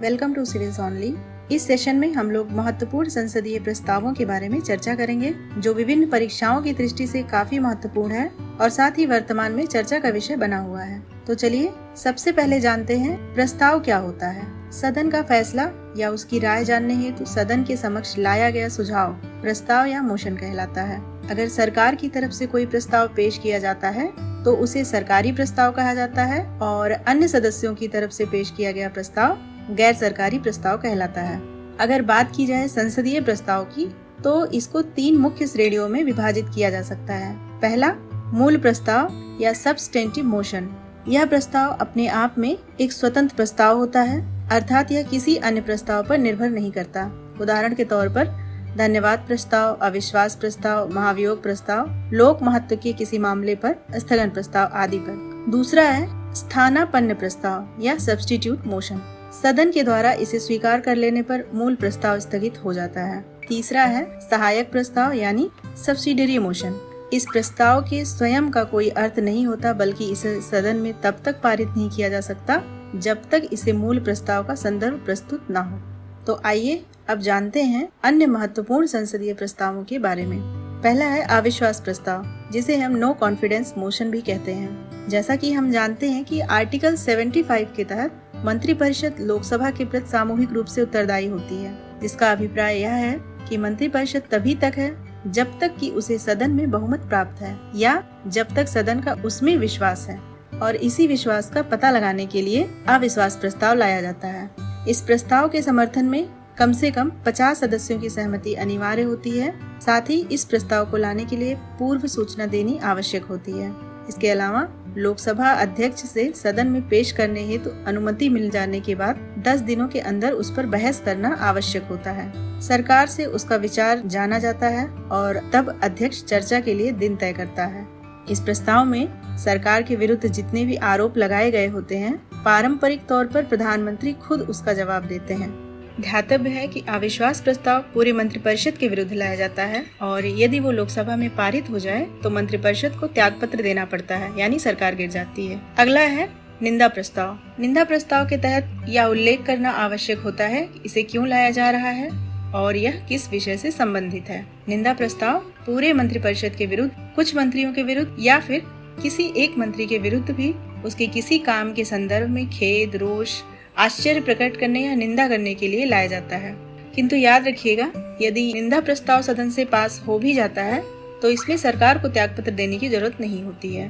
Welcome to civils only. इस session में हम लोग महत्वपूर्ण संसदीय प्रस्तावों के बारे में चर्चा करेंगे जो विभिन्न परीक्षाओं की दृष्टि से काफी महत्वपूर्ण है और साथ ही वर्तमान में चर्चा का विषय बना हुआ है। तो चलिए सबसे पहले जानते हैं प्रस्ताव क्या होता है। सदन का फैसला या उसकी राय जानने हेतु सदन के समक्ष लाया गया सुझाव प्रस्ताव या मोशन कहलाता है। अगर सरकार की तरफ से कोई प्रस्ताव पेश किया जाता है तो उसे सरकारी प्रस्ताव कहा जाता है और अन्य सदस्यों की तरफ से पेश किया गया प्रस्ताव गैर सरकारी प्रस्ताव कहलाता है। अगर बात की जाए संसदीय प्रस्ताव की तो इसको 3 मुख्य श्रेणियों में विभाजित किया जा सकता है। पहला, मूल प्रस्ताव या सब्सटेंटिव मोशन। यह प्रस्ताव अपने आप में एक स्वतंत्र प्रस्ताव होता है, अर्थात यह किसी अन्य प्रस्ताव पर निर्भर नहीं करता। उदाहरण के तौर पर धन्यवाद प्रस्ताव, अविश्वास प्रस्ताव, महाभियोग प्रस्ताव, लोक महत्व के किसी मामले पर स्थगन प्रस्ताव आदि पर। दूसरा है स्थानापन्न प्रस्ताव या सब्स्टिट्यूट मोशन। सदन के द्वारा इसे स्वीकार कर लेने पर मूल प्रस्ताव स्थगित हो जाता है। तीसरा है सहायक प्रस्ताव यानी सब्सिडियरी मोशन। इस प्रस्ताव के स्वयं का कोई अर्थ नहीं होता, बल्कि इसे सदन में तब तक पारित नहीं किया जा सकता जब तक इसे मूल प्रस्ताव का संदर्भ प्रस्तुत न हो। तो आइए अब जानते हैं अन्य महत्वपूर्ण संसदीय प्रस्तावों के बारे में। पहला है अविश्वास प्रस्ताव, जिसे हम नो कॉन्फिडेंस मोशन भी कहते हैं। जैसा कि हम जानते हैं कि आर्टिकल 75 के तहत मंत्रिपरिषद लोकसभा के प्रति सामूहिक रूप से उत्तरदायी होती है, जिसका अभिप्राय यह है कि मंत्रिपरिषद तभी तक है जब तक कि उसे सदन में बहुमत प्राप्त है या जब तक सदन का उसमें विश्वास है, और इसी विश्वास का पता लगाने के लिए अविश्वास प्रस्ताव लाया जाता है। इस प्रस्ताव के समर्थन में कम से कम 50 सदस्यों की सहमति अनिवार्य होती है। साथ ही इस प्रस्ताव को लाने के लिए पूर्व सूचना देनी आवश्यक होती है। इसके अलावा लोकसभा अध्यक्ष से सदन में पेश करने हेतु अनुमति मिल जाने के बाद 10 दिनों के अंदर उस पर बहस करना आवश्यक होता है। सरकार से उसका विचार जाना जाता है और तब अध्यक्ष चर्चा के लिए दिन तय करता है। इस प्रस्ताव में सरकार के विरुद्ध जितने भी आरोप लगाए गए होते हैं, पारंपरिक तौर पर प्रधानमंत्री खुद उसका जवाब देते हैं। ध्यातव्य है कि अविश्वास प्रस्ताव पूरे मंत्रिपरिषद के विरुद्ध लाया जाता है और यदि वो लोकसभा में पारित हो जाए तो मंत्रिपरिषद को त्याग पत्र देना पड़ता है, यानी सरकार गिर जाती है। अगला है निंदा प्रस्ताव। निंदा प्रस्ताव के तहत यह उल्लेख करना आवश्यक होता है कि इसे क्यों लाया जा रहा है और यह किस विषय से संबंधित है। निंदा प्रस्ताव पूरे मंत्रिपरिषद के विरुद्ध, कुछ मंत्रियों के विरुद्ध या फिर किसी एक मंत्री के विरुद्ध भी उसके किसी काम के संदर्भ में खेद, रोष, आश्चर्य प्रकट करने या निंदा करने के लिए लाया जाता है। किंतु याद रखिएगा, यदि निंदा प्रस्ताव सदन से पास हो भी जाता है तो इसमें सरकार को त्यागपत्र देने की जरूरत नहीं होती है।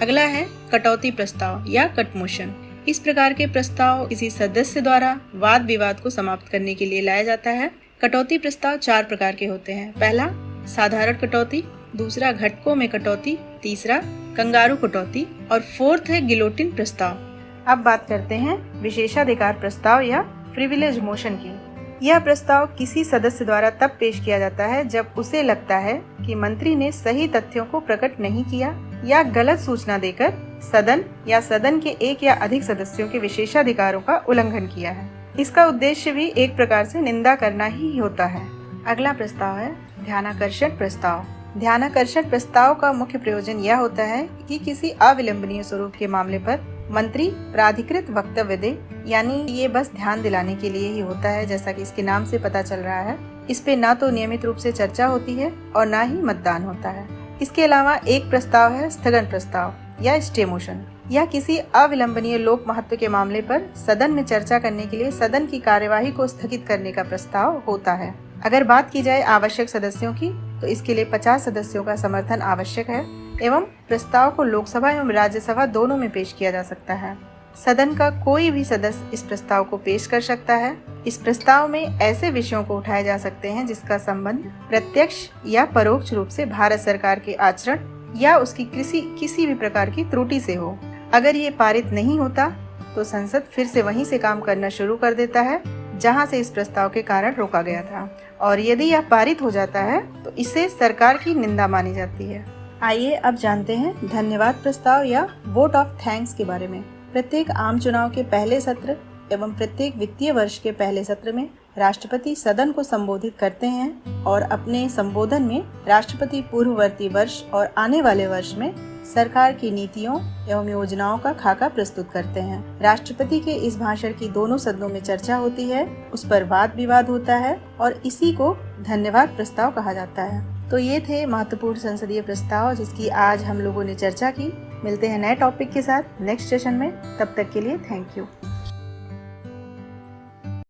अगला है कटौती प्रस्ताव या कट मोशन। इस प्रकार के प्रस्ताव किसी सदस्य द्वारा वाद विवाद को समाप्त करने के लिए लाया जाता है। कटौती प्रस्ताव 4 प्रकार के होते हैं। पहला साधारण कटौती, दूसरा घटकों में कटौती, तीसरा कंगारू कटौती और फोर्थ है गिलोटिन प्रस्ताव। अब बात करते हैं विशेषाधिकार प्रस्ताव या प्रिविलेज मोशन की। यह प्रस्ताव किसी सदस्य द्वारा तब पेश किया जाता है जब उसे लगता है कि मंत्री ने सही तथ्यों को प्रकट नहीं किया या गलत सूचना देकर सदन या सदन के एक या अधिक सदस्यों के विशेषाधिकारों का उल्लंघन किया है। इसका उद्देश्य भी एक प्रकार से निंदा करना ही होता है। अगला प्रस्ताव है ध्यानाकर्षण प्रस्ताव। ध्यानाकर्षण प्रस्ताव का मुख्य प्रयोजन यह होता है कि किसी अविलंबनीय स्वरूप के मामले पर मंत्री प्राधिकृत वक्तव्य दे, यानी ये बस ध्यान दिलाने के लिए ही होता है। जैसा कि इसके नाम से पता चल रहा है, इस पे ना तो नियमित रूप से चर्चा होती है और ना ही मतदान होता है। इसके अलावा एक प्रस्ताव है स्थगन प्रस्ताव या स्टे मोशन। यह किसी अविलंबनीय लोक महत्व के मामले पर सदन में चर्चा करने के लिए सदन की कार्यवाही को स्थगित करने का प्रस्ताव होता है। अगर बात की जाए आवश्यक सदस्यों की तो इसके लिए 50 सदस्यों का समर्थन आवश्यक है एवं प्रस्ताव को लोकसभा एवं राज्यसभा दोनों में पेश किया जा सकता है। सदन का कोई भी सदस्य इस प्रस्ताव को पेश कर सकता है। इस प्रस्ताव में ऐसे विषयों को उठाए जा सकते हैं जिसका संबंध प्रत्यक्ष या परोक्ष रूप से भारत सरकार के आचरण या उसकी किसी भी प्रकार की त्रुटि से हो। अगर ये पारित नहीं होता तो संसद फिर से वहीं से काम करना शुरू कर देता है जहां से इस प्रस्ताव के कारण रोका गया था, और यदि यह पारित हो जाता है तो इसे सरकार की निंदा मानी जाती है। आइए अब जानते हैं धन्यवाद प्रस्ताव या वोट ऑफ थैंक्स के बारे में। प्रत्येक आम चुनाव के पहले सत्र एवं प्रत्येक वित्तीय वर्ष के पहले सत्र में राष्ट्रपति सदन को संबोधित करते हैं और अपने संबोधन में राष्ट्रपति पूर्ववर्ती वर्ष और आने वाले वर्ष में सरकार की नीतियों एवं योजनाओं का खाका प्रस्तुत करते हैं। राष्ट्रपति के इस भाषण की दोनों सदनों में चर्चा होती है, उस पर वाद विवाद होता है और इसी को धन्यवाद प्रस्ताव कहा जाता है। तो ये थे महत्वपूर्ण संसदीय प्रस्ताव जिसकी आज हम लोगों ने चर्चा की। मिलते हैं नए टॉपिक के साथ नेक्स्ट सेशन में। तब तक के लिए थैंक यू।